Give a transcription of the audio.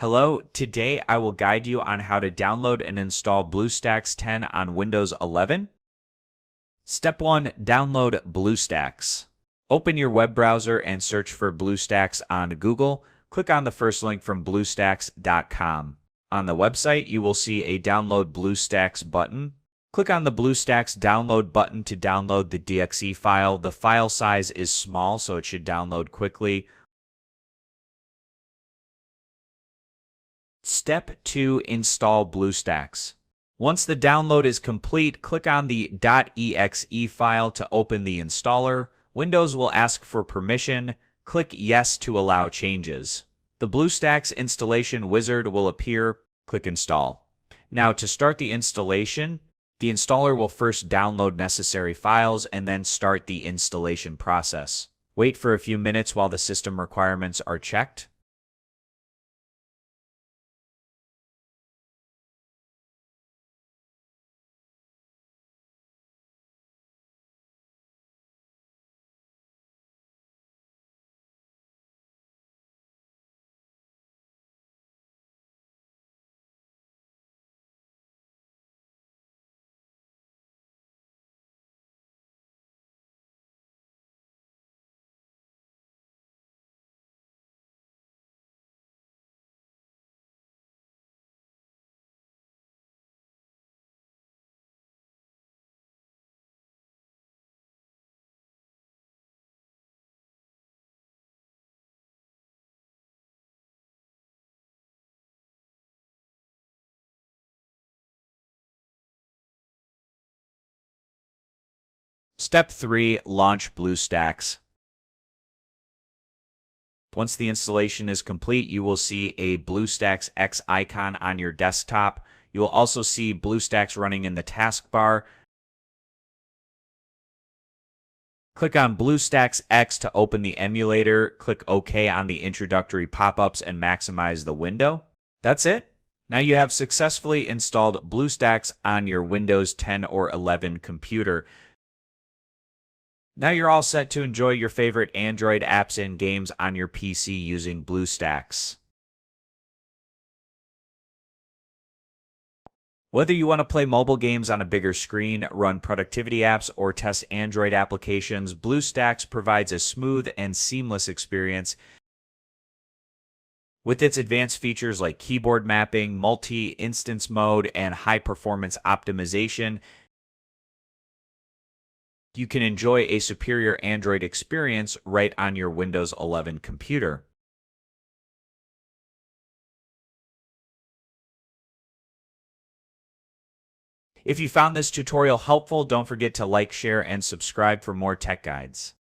Hello, today I will guide you on how to download and install BlueStacks 10 on Windows 11. Step 1. Download BlueStacks. Open your web browser and search for BlueStacks on Google. Click on the first link from BlueStacks.com. On the website, you will see a Download BlueStacks button. Click on the BlueStacks download button to download the .exe file. The file size is small, so it should download quickly. Step 2. Install BlueStacks. Once the download is complete, click on the .exe file to open the installer. Windows will ask for permission. Click Yes to allow changes. The BlueStacks installation wizard will appear. Click Install. Now, to start the installation, the installer will first download necessary files and then start the installation process. Wait for a few minutes while the system requirements are checked. Step 3. Launch BlueStacks. Once the installation is complete, you will see a BlueStacksX icon on your desktop. You will also see BlueStacks running in the taskbar. Click on BlueStacksX to open the emulator. Click OK on the introductory pop-ups and maximize the window. That's it. Now you have successfully installed BlueStacks on your Windows 10 or 11 computer. Now you're all set to enjoy your favorite Android apps and games on your PC using BlueStacks. Whether you want to play mobile games on a bigger screen, run productivity apps, or test Android applications, BlueStacks provides a smooth and seamless experience. With its advanced features like keyboard mapping, multi-instance mode, and high-performance optimization, you can enjoy a superior Android experience right on your Windows 11 computer. If you found this tutorial helpful, don't forget to like, share, and subscribe for more tech guides.